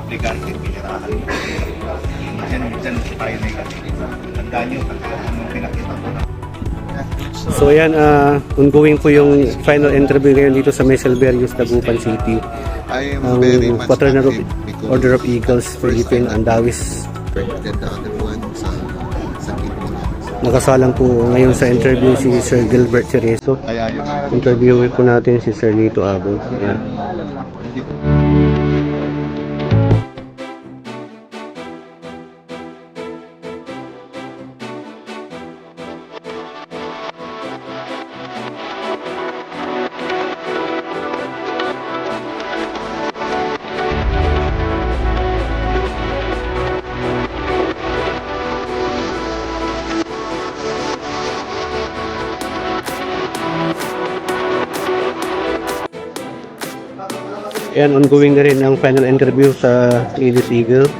aplikante, pinirahan mo. Minsan tayo negative. Tandaan nyo, anong pinakita ko na. So ayan, ongoing po yung final interview ngayon dito sa May Silverios, Dagupan City. I am Ang very much Fraternal happy because Order of Eagles Philippine Andawis. and the other one sa kidney. Nakasalang po ngayon sa interview si Sir Gilbert Cerezo. Kaya yun. Interviewin po natin si Sir Lito Abon. Ayan. Ayan, ongoing na rin ang final interview sa Ladies Eagle.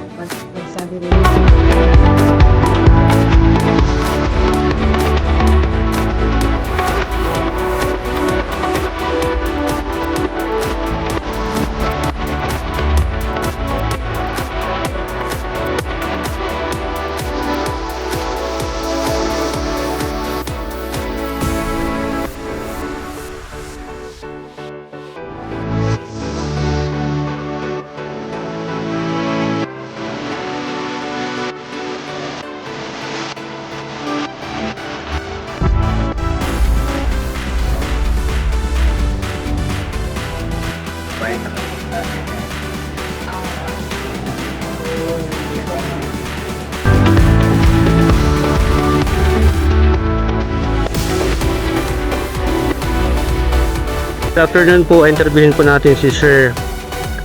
Good afternoon po, interviewin po natin si Sir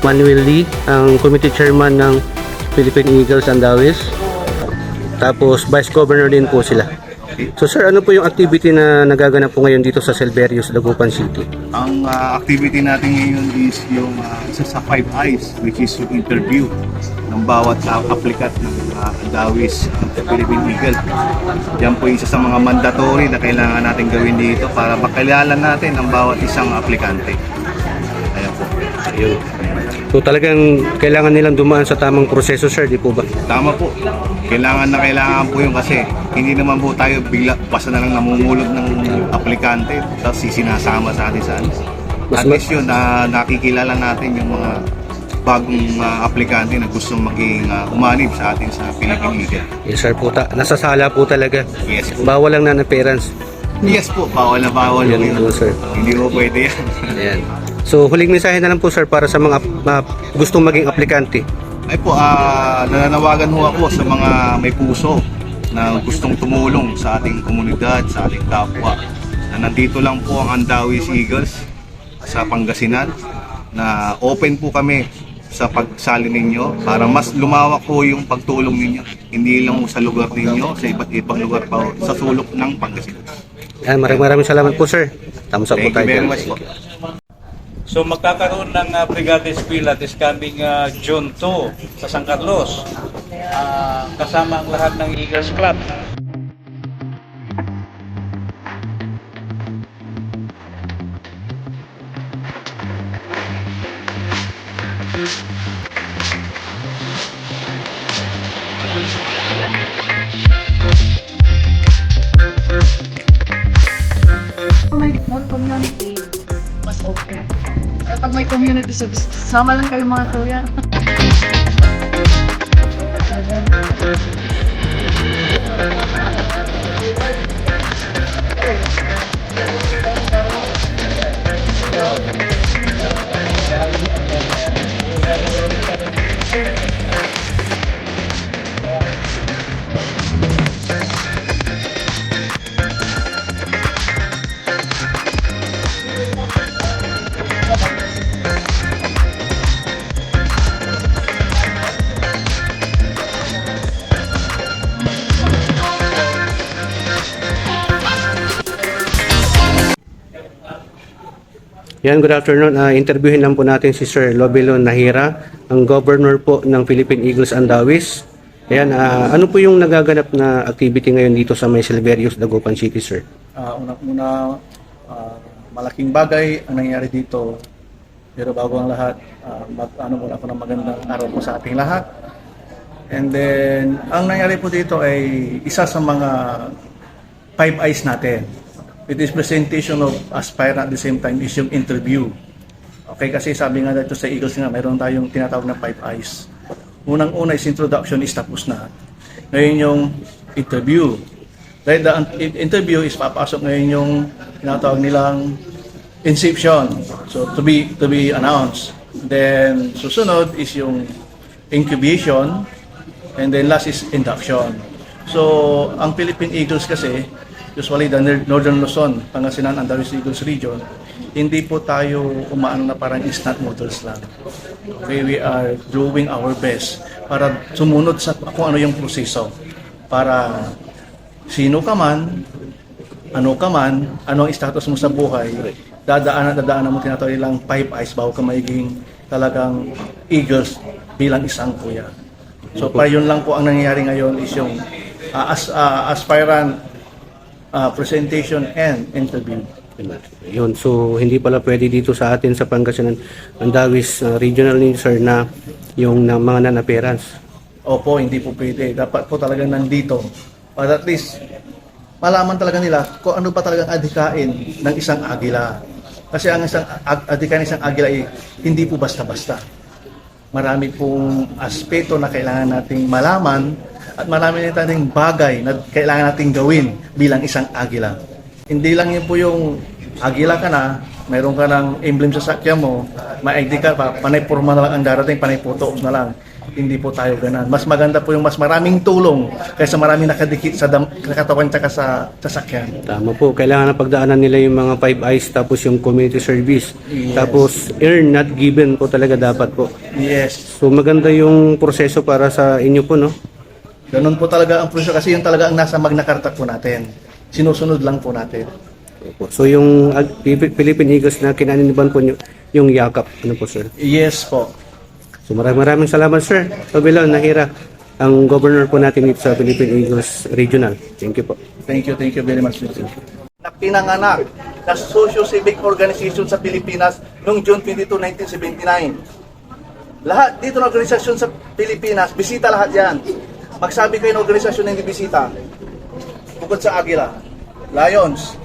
Manuel Lee, ang Committee Chairman ng Philippine Eagles Andawis. Tapos Vice Governor din po sila. So sir, ano po yung activity na nagaganap po ngayon dito sa Silverios, Dagupan City? Ang activity natin ngayon is yung isa sa 5 eyes, which is yung interview ng bawat applicant ng Andawis Philippine Eagle. Yan po isa sa mga mandatory na kailangan natin gawin dito para makilala natin ang bawat isang aplikante. Ayan po. Ayun. So talagang kailangan nilang dumaan sa tamang proseso sir, di po ba? Tama po. Kailangan po yun kasi hindi naman po tayo bigla basta na lang namumulot ng aplikante tapos sinasama sa atin sa ano. At least yun, nakikilala natin yung mga bagong aplikante na gusto maging umanib sa atin sa Philippine Eagle. Yes sir po, nasasala po talaga. Yes po. Bawal lang na appearance. Yes po, bawal na bawal Yan yun. po sir. Hindi po pwede yan. Ayan. So huling mensahe na lang po sir para sa mga gustong maging aplikante. Ay po, nananawagan ho ako sa mga may puso na gustong tumulong sa ating komunidad, sa ating kapwa. Na nandito lang po ang Andawis Eagles sa Pangasinan, na open po kami sa pagsali ninyo para mas lumawak po yung pagtulong ninyo. Hindi lang sa lugar ninyo, sa iba't ibang lugar pa sa sulok ng Pangasinan. Ayan, maraming salamat po sir. Thumbs up po Thank tayo. you very much po. So magkakaroon ng Brigade Eskwela this coming June 2 sa San Carlos. Kasama ang lahat ng Eagles Club. May community, mas okay. Pag may community service, sama lang kayo mga kuya. Yan, good afternoon. Interviewin lang po natin si Sir Lobelo Nahira, ang Governor po ng Philippine Eagles Andawis. Ayan, ano po yung nagaganap na activity ngayon dito sa May Silverios, Dagupan City, sir? Unang-una, malaking bagay ang nangyari dito Pero bago ang lahat, ano muna ako ng magandang araw po sa ating lahat. And then, ang nangyari po dito ay isa sa mga 5 eyes natin. It is presentation of aspirant at the same time is yung interview. Okay, kasi sabi nga dito sa Eagles nga, mayroon tayong tinatawag na 5 eyes. Unang-una is introduction is tapos na. Ngayon yung interview. Dahil the interview is papasok ngayon yung tinatawag nilang inception. So to be announced. Then susunod is yung incubation and then last is induction. So ang Philippine Eagles kasi usually the Northern Luzon, Pangasinan, Andalusia Eagles region, hindi po tayo umaano na parang instant noodles lang. Okay, we are doing our best para sumunod sa kung ano yung proseso para sino ka man, ano ang status mo sa buhay, dadaanan mo tinatawag nilang 5 eyes bago ka magiging talagang Eagles bilang isang kuya. So para yun lang po ang nangyayari ngayon is yung aspirant presentation and interview. Yun, so hindi pala pwede dito sa atin sa Pangasinan Andawis regional ni sir na yung mga non-appearance. Opo, hindi po pwede. Dapat po talagang nandito. Para at least malaman talaga nila kung ano pa talagang adhikain ng isang agila. Kasi ang isang adhikain ng isang agila ay hindi po basta-basta. Marami pong aspeto na kailangan nating malaman at marami na tayong bagay na kailangan nating gawin bilang isang agila. Hindi lang yun po yung agila ka na, mayroon ka ng emblem sa sakya mo, ma-ID ka pa, panay porma na lang ang darating, panay photo na lang. Hindi po tayo ganan. Mas maganda po yung mas maraming tulong kaysa maraming nakadikit sa katawan tsaka sa sasakyan. Tama po, kailangan na pagdaanan nila yung mga 5 eyes tapos yung community service. Yes. Tapos earn not given po talaga dapat po. Yes. So maganda yung proseso para sa inyo po, no? Ganun po talaga ang proseso kasi yung talaga ang nasa Magna Carta po natin. Sinusunod lang po natin. So yung Philippine Eagles na kinaniniban po yung yakap, ano po sir? Yes po. So maraming salamat sir. Pabilon Nahira, ang governor po natin dito sa Philippine Eagles Regional. Thank you po. Thank you very much. Na pinanganak na socio-civic organization sa Pilipinas noong June 22, 1979. Lahat dito na organisasyon sa Pilipinas, bisita lahat yan. Magsabi kayo ng organisasyon na hindi bisita. Bukod sa Agila, Lions,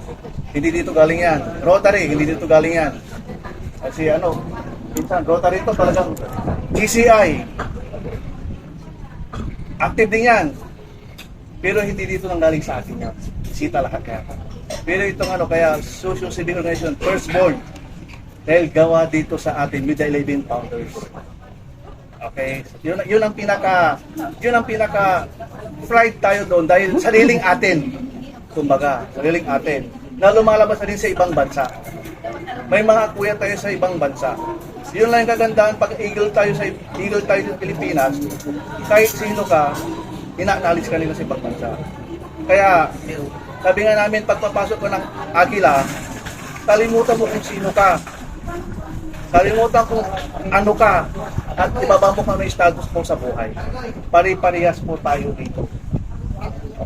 hindi dito galing yan. Rotary, hindi dito galing yan. Kasi minsan Rotary ito talagang GCI. Active din yan. Pero hindi dito nang galing sa atin yan. Bisita lahat yan. Pero itong kaya Social Civic Organization, first board, dahil gawa dito sa atin with the 11 founders. Okay? Yun ang pinaka pride tayo doon dahil sariling atin. Kumbaga, sariling atin. Na lumalabas na din sa ibang bansa. May mga kuya tayo sa ibang bansa. Yun lang yung kagandahan pag eagle tayo sa Pilipinas, kahit sino ka, ina-acknowledge ka nila sa ibang bansa. Kaya, sabi nga namin, pagpapasok ko ng Agila, kalimutan mo kung sino ka. Kalimutan kung ano ka. At ibaba mo kung ano yung status mo sa buhay. Pari-parehas po tayo dito.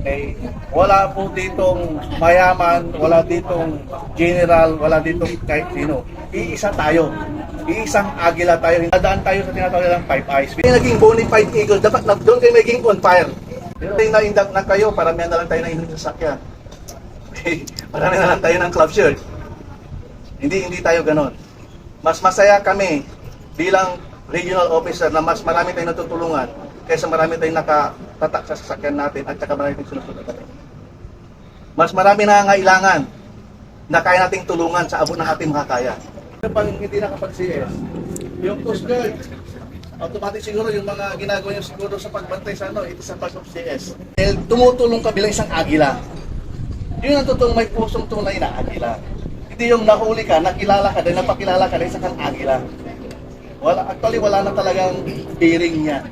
Okay? Wala po ditong mayaman, wala ditong general, wala ditong kahit sino. Iisa tayo. Iisang agila tayo. Dadaan tayo sa tinatawag nilang 5 eyes. Naging bonafide eagle, dapat doon kayo maging on fire. Na-induct na kayo, paramihan na lang tayo na inyong sasakyan. Okay? Paramihan na lang tayo ng club shirt. Hindi tayo ganon. Mas masaya kami bilang regional officer na mas marami tayong natutulungan kaysa marami tayong nakatatak sa sasakyan natin at saka marami tayong sinusunod natin. Mas marami nangangailangan na kaya nating tulungan sa abot ng ating makakaya. Pag hindi nakapag-CS, yung Coast Guard, automatic siguro yung mga ginagawa nyo siguro sa pagbantay sa ito sa pag-CS. Dahil tumutulong ka bilang isang agila. Yun ang totoong may pusong tunay na agila. Hindi yung nahuli ka, nakilala ka, dahil napakilala ka, dahil isa kang agila. Wala na talagang bearing niya.